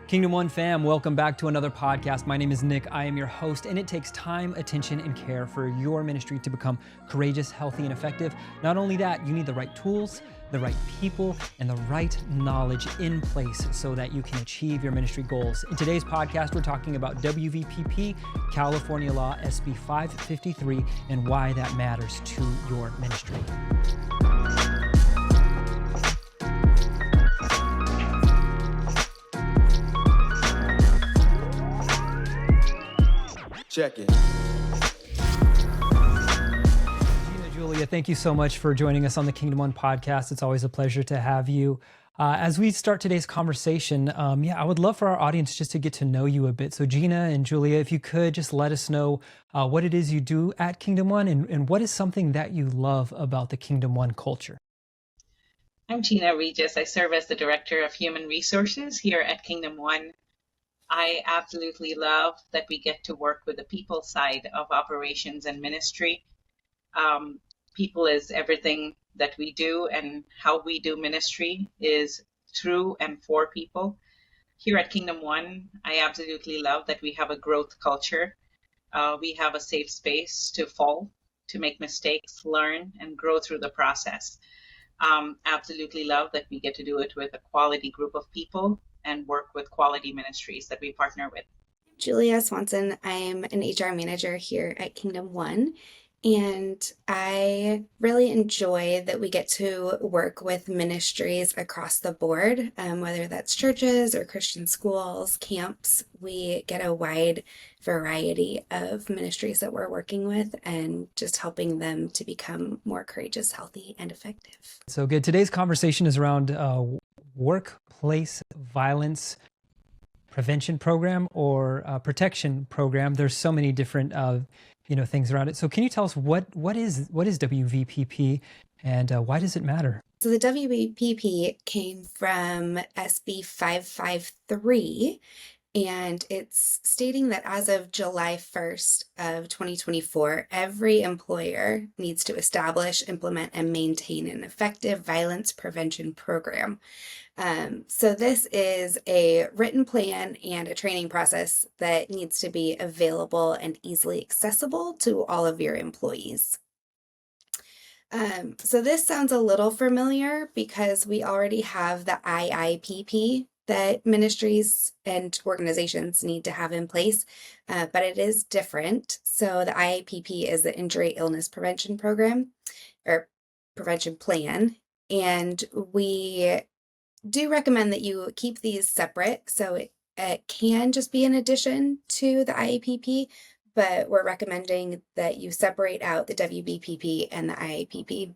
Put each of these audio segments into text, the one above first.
Kingdom One fam, welcome back to another podcast. My name is Nick. I am your host, and it takes time, attention, and care for your ministry to become courageous, healthy, and effective. Not only that, you need the right tools, the right people, and the right knowledge in place so that you can achieve your ministry goals. In today's podcast, we're talking about WVPP, California Law SB 553, and why that matters to your ministry. Check it. Julia, thank you so much for joining us on the Kingdom One podcast. It's always a pleasure to have you. As we start today's conversation, I would love for our audience just to get to know you a bit. So Gina and Julia, if you could just let us know what it is you do at Kingdom One and what is something that you love about the Kingdom One culture. I'm Gina Regis. I serve as the Director of Human Resources here at Kingdom One. I absolutely love that we get to work with the people side of operations and ministry. People is everything that we do, and how we do ministry is through and for people. Here at Kingdom One, I absolutely love that we have a growth culture. We have a safe space to fall, to make mistakes, learn, and grow through the process. Absolutely love that we get to do it with a quality group of people and work with quality ministries that we partner with. Julia Swanson. I'm an HR manager here at Kingdom One, and I really enjoy that we get to work with ministries across the board, whether that's churches or Christian schools, camps. We get a wide variety of ministries that we're working with and just helping them to become more courageous, healthy, and effective. So good. Today's conversation is around workplace violence prevention program or protection program. There's so many different things around it. So can you tell us what is WVPP and why does it matter? So the WVPP came from SB 553, and it's stating that as of July 1st of 2024, every employer needs to establish, implement, and maintain an effective violence prevention program. So this is a written plan and a training process that needs to be available and easily accessible to all of your employees. So this sounds a little familiar because we already have the IIPP that ministries and organizations need to have in place, but it is different. So the IIPP is the Injury Illness Prevention Program or Prevention Plan, and we do recommend that you keep these separate. So it can just be an addition to the IIPP, but we're recommending that you separate out the WVPP and the IIPP.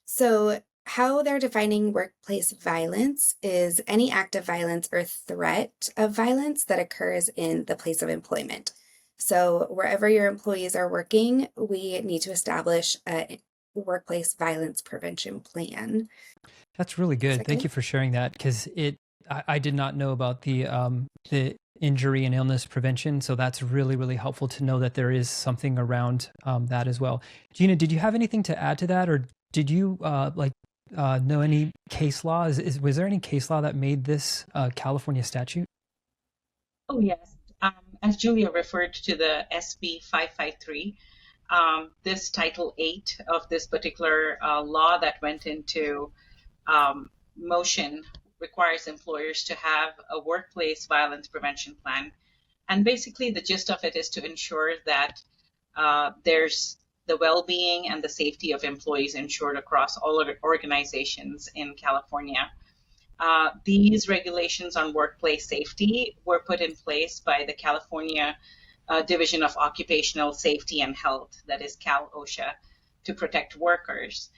So how they're defining workplace violence is any act of violence or threat of violence that occurs in the place of employment. So wherever your employees are working, we need to establish a workplace violence prevention plan. That's really good. Thank you for sharing that, because I did not know about the injury and illness prevention. So that's really, really helpful to know that there is something around that as well. Gina, did you have anything to add to that, or did you know any case law? Was there any case law that made this California statute? Oh, yes. As Julia referred to the SB 553, this Title 8 of this particular law that went into motion requires employers to have a workplace violence prevention plan. And basically the gist of it is to ensure that there's the well-being and the safety of employees ensured across all organizations in California. These regulations on workplace safety were put in place by the California Division of Occupational Safety and Health, that is Cal OSHA, to protect workers.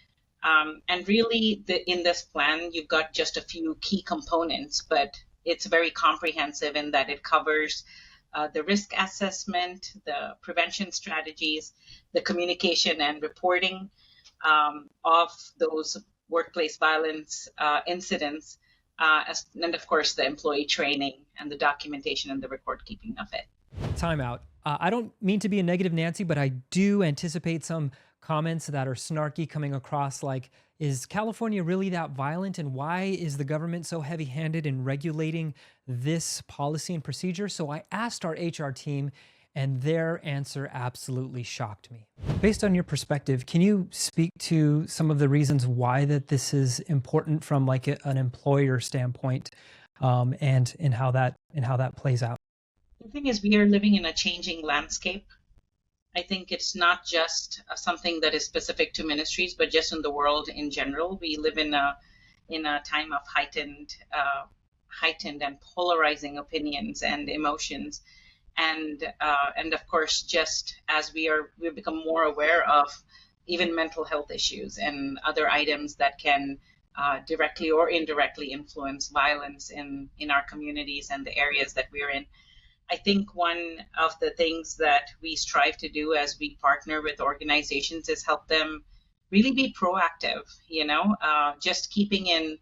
And really, in this plan, you've got just a few key components, but it's very comprehensive in that it covers the risk assessment, the prevention strategies, the communication and reporting of those workplace violence incidents, and of course, the employee training and the documentation and the record keeping of it. Time out. I don't mean to be a negative Nancy, but I do anticipate some comments that are snarky, coming across like, is California really that violent? And why is the government so heavy handed in regulating this policy and procedure? So I asked our HR team, and their answer absolutely shocked me. Based on your perspective, can you speak to some of the reasons why that this is important from like an employer standpoint, and in how that plays out? The thing is, we are living in a changing landscape. I think it's not just something that is specific to ministries, but just in the world in general. We live in a time of heightened and polarizing opinions and emotions, and of course, just as we've become more aware of even mental health issues and other items that can directly or indirectly influence violence in our communities and the areas that we're in. I think one of the things that we strive to do as we partner with organizations is help them really be proactive, just keeping in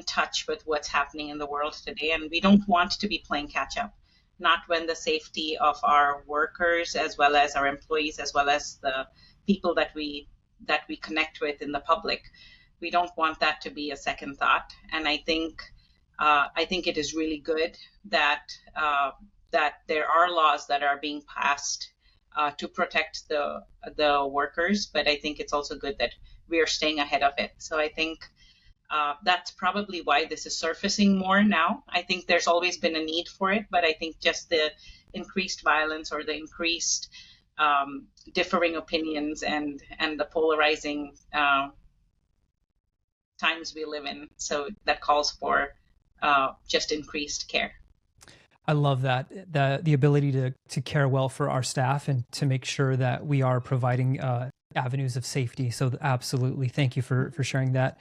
touch with what's happening in the world today. And we don't want to be playing catch up, not when the safety of our workers, as well as our employees, as well as the people that we connect with in the public. We don't want that to be a second thought. And I think it is really good that there are laws that are being passed to protect the workers, but I think it's also good that we are staying ahead of it. So I think that's probably why this is surfacing more now. I think there's always been a need for it, but I think just the increased violence or the increased differing opinions and the polarizing times we live in, so that calls for just increased care. I love that, the ability to care well for our staff and to make sure that we are providing avenues of safety. So absolutely, thank you for sharing that.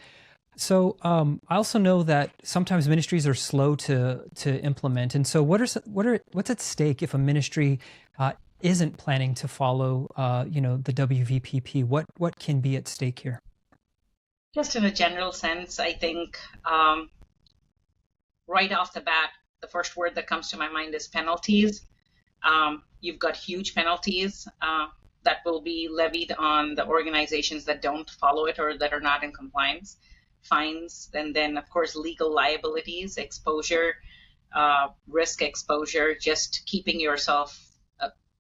So I also know that sometimes ministries are slow to implement, and so what's at stake if a ministry isn't planning to follow the WVPP? What can be at stake here? Just in a general sense, I think right off the bat, the first word that comes to my mind is penalties. You've got huge penalties that will be levied on the organizations that don't follow it or that are not in compliance. Fines, and then of course legal liabilities, exposure, risk exposure, just keeping yourself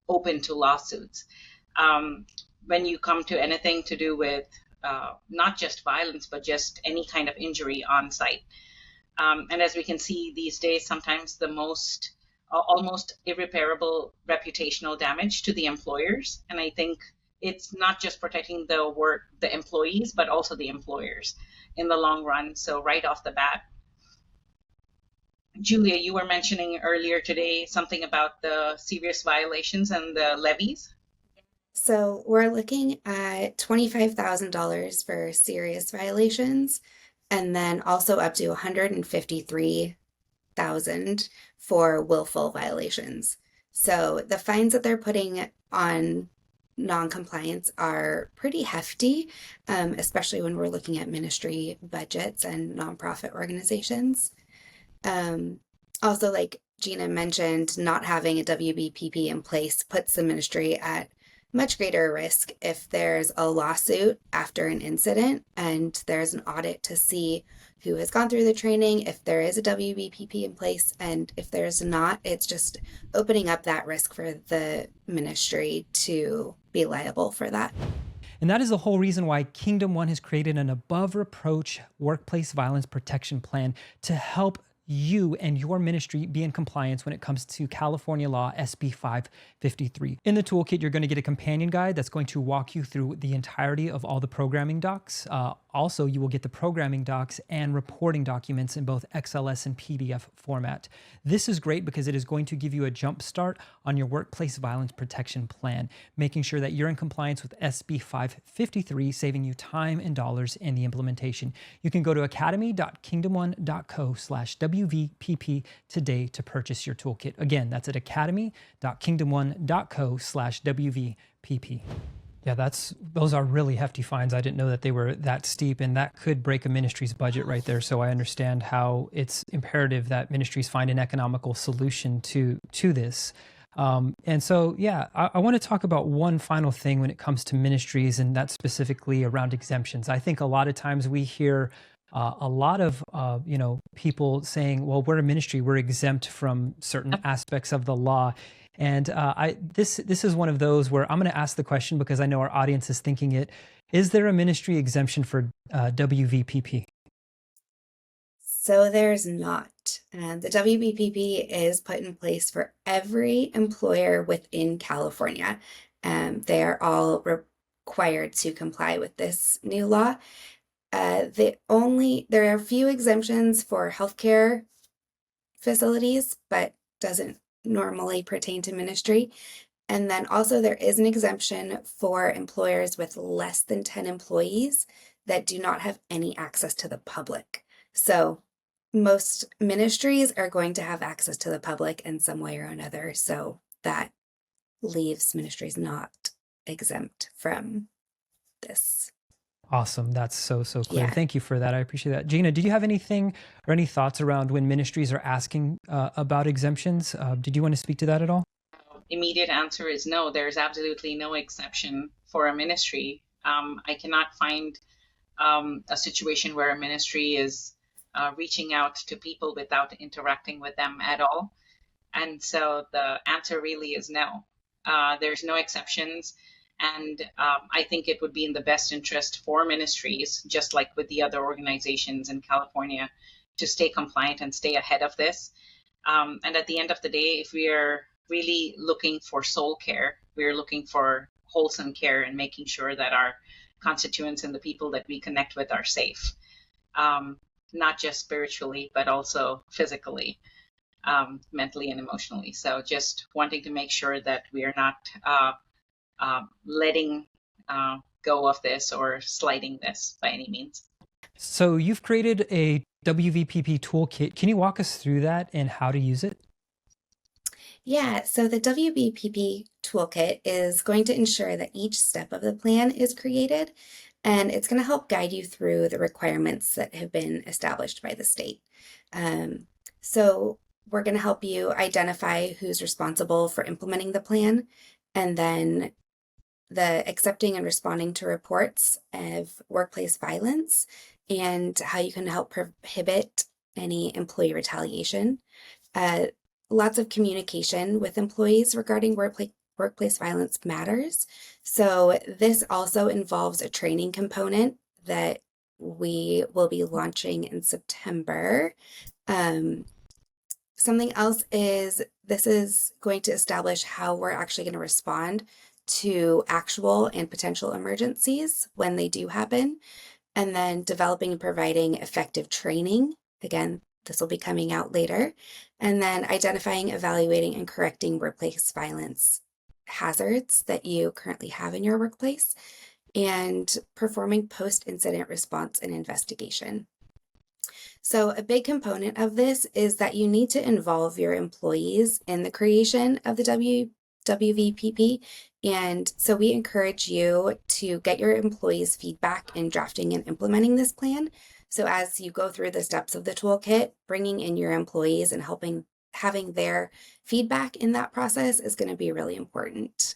open to lawsuits. When you come to anything to do with not just violence, but just any kind of injury on site. And as we can see these days, sometimes the most almost irreparable reputational damage to the employers. And I think it's not just protecting the employees, but also the employers in the long run. So right off the bat, Julia, you were mentioning earlier today something about the serious violations and the levies. So we're looking at $25,000 for serious violations, and then also up to $153,000 for willful violations. So the fines that they're putting on non-compliance are pretty hefty, especially when we're looking at ministry budgets and nonprofit organizations. Also, like Gina mentioned, not having a WVPP in place puts the ministry at much greater risk if there's a lawsuit after an incident and there's an audit to see who has gone through the training, if there is a WVPP in place, and if there's not, it's just opening up that risk for the ministry to be liable for that. And that is the whole reason why Kingdom One has created an above reproach workplace violence protection plan to help you and your ministry be in compliance when it comes to California law SB 553. In the toolkit, you're going to get a companion guide that's going to walk you through the entirety of all the programming docs. Also, you will get the programming docs and reporting documents in both XLS and PDF format. This is great because it is going to give you a jump start on your workplace violence protection plan, making sure that you're in compliance with SB 553, saving you time and dollars in the implementation. You can go to academy.kingdom1.co/WVPP today to purchase your toolkit. Again, that's at academy.kingdom1.co/WVPP. Yeah, those are really hefty fines. I didn't know that they were that steep, and that could break a ministry's budget right there. So I understand how it's imperative that ministries find an economical solution to this. And so, yeah, I want to talk about one final thing when it comes to ministries, and that's specifically around exemptions. I think a lot of times we hear a lot of people saying, "Well, we're a ministry; we're exempt from certain aspects of the law." And this is one of those where I'm going to ask the question because I know our audience is thinking it. Is there a ministry exemption for WVPP? So there's not. The WVPP is put in place for every employer within California. They are all required to comply with this new law. There are a few exemptions for healthcare facilities, but doesn't normally pertain to ministry. And then also there is an exemption for employers with less than 10 employees that do not have any access to the public. So most ministries are going to have access to the public in some way or another. So that leaves ministries not exempt from this. Awesome. That's so clear. Yeah. Thank you for that. I appreciate that. Gina, did you have anything or any thoughts around when ministries are asking about exemptions? Did you want to speak to that at all? Immediate answer is no. There's absolutely no exception for a ministry. I cannot find a situation where a ministry is reaching out to people without interacting with them at all. And so the answer really is no. There's no exceptions. And I think it would be in the best interest for ministries, just like with the other organizations in California, to stay compliant and stay ahead of this. And at the end of the day, if we are really looking for soul care, we're looking for wholesome care and making sure that our constituents and the people that we connect with are safe, not just spiritually, but also physically, mentally and emotionally. So just wanting to make sure that we are not letting go of this or sliding this by any means. So you've created a WVPP toolkit. Can you walk us through that and how to use it? Yeah, so the WVPP toolkit is going to ensure that each step of the plan is created, and it's going to help guide you through the requirements that have been established by the state. So we're going to help you identify who's responsible for implementing the plan, and then the accepting and responding to reports of workplace violence, and how you can help prohibit any employee retaliation. Lots of communication with employees regarding workplace violence matters. So this also involves a training component that we will be launching in September. Something else is this is going to establish how we're actually going to respond to actual and potential emergencies when they do happen, and then developing and providing effective training. Again, this will be coming out later. And then identifying, evaluating, and correcting workplace violence hazards that you currently have in your workplace, and performing post-incident response and investigation. So a big component of this is that you need to involve your employees in the creation of the WVPP. And so we encourage you to get your employees' feedback in drafting and implementing this plan. So as you go through the steps of the toolkit, bringing in your employees and having their feedback in that process is going to be really important.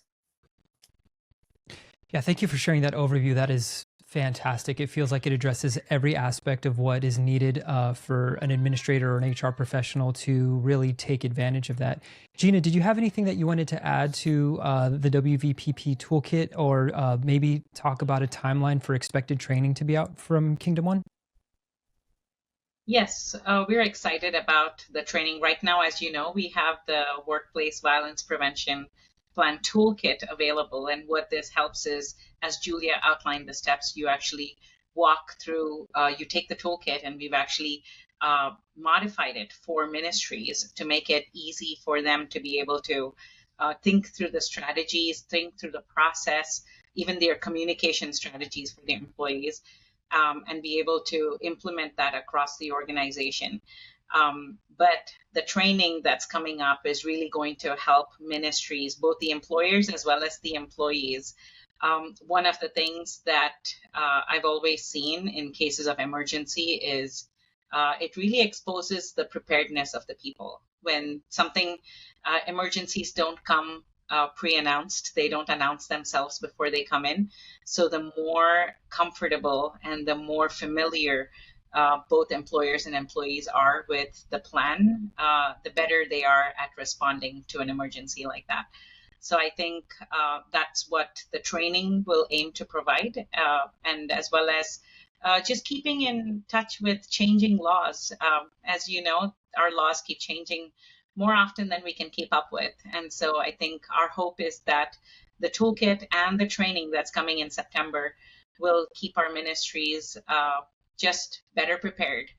Yeah, thank you for sharing that overview. That is fantastic. It feels like it addresses every aspect of what is needed for an administrator or an HR professional to really take advantage of that. Gina, did you have anything that you wanted to add to the WVPP toolkit, or maybe talk about a timeline for expected training to be out from Kingdom One? Yes, we're excited about the training. Right now, as you know, we have the Workplace Violence Prevention Plan Toolkit available. And what this helps is, as Julia outlined the steps, you actually walk through, you take the toolkit, and we've actually modified it for ministries to make it easy for them to be able to think through the strategies, think through the process, even their communication strategies for their employees. And be able to implement that across the organization. But the training that's coming up is really going to help ministries, both the employers as well as the employees. One of the things that I've always seen in cases of emergency is it really exposes the preparedness of the people. When something, emergencies don't come pre-announced, they don't announce themselves before they come in. So the more comfortable and the more familiar both employers and employees are with the plan, the better they are at responding to an emergency like that. So I think that's what the training will aim to provide, and as well as just keeping in touch with changing laws. As you know, our laws keep changing more often than we can keep up with. And so I think our hope is that the toolkit and the training that's coming in September will keep our ministries just better prepared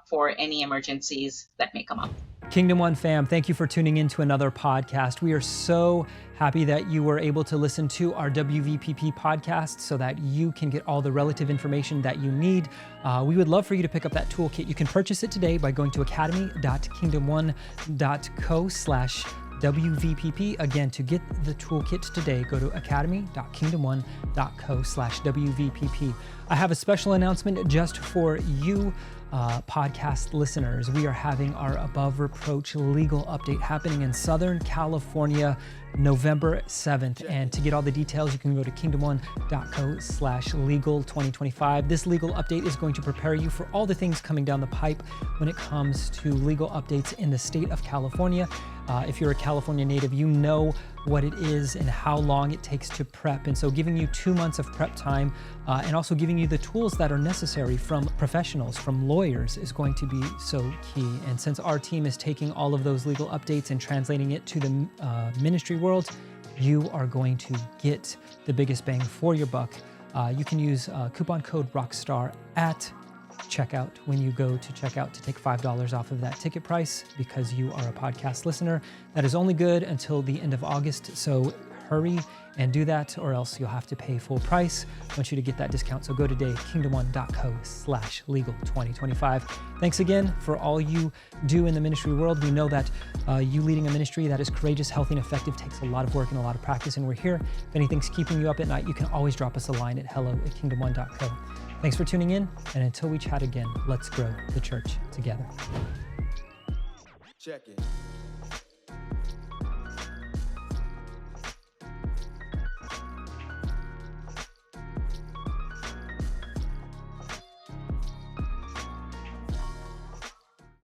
for any emergencies that may come up. Kingdom One fam, thank you for tuning in to another podcast. We are so happy that you were able to listen to our WVPP podcast so that you can get all the relative information that you need. We would love for you to pick up that toolkit. You can purchase it today by going to academy.kingdomone.co/WVPP. Again, to get the toolkit today, go to academy.kingdomone.co/WVPP. I have a special announcement just for you, podcast listeners. We are having our Above Reproach legal update happening in Southern California, November 7th. And to get all the details, you can go to kingdomone.co/legal2025. This legal update is going to prepare you for all the things coming down the pipe when it comes to legal updates in the state of California. If you're a California native, you know what it is and how long it takes to prep. And so giving you 2 months of prep time and also giving you the tools that are necessary from professionals, from lawyers, is going to be so key. And since our team is taking all of those legal updates and translating it to the ministry world, you are going to get the biggest bang for your buck. You can use coupon code ROCKSTAR at checkout when you go to checkout to take $5 off of that ticket price because you are a podcast listener. That is only good until the end of August, so hurry and do that or else you'll have to pay full price. I want you to get that discount, so go today, kingdomone.co/legal2025. Thanks again for all you do in the ministry world. We know that you leading a ministry that is courageous, healthy, and effective takes a lot of work and a lot of practice, and we're here. If anything's keeping you up at night, you can always drop us a line at hello@kingdomone.co. Thanks for tuning in, and until we chat again, let's grow the church together. Check it.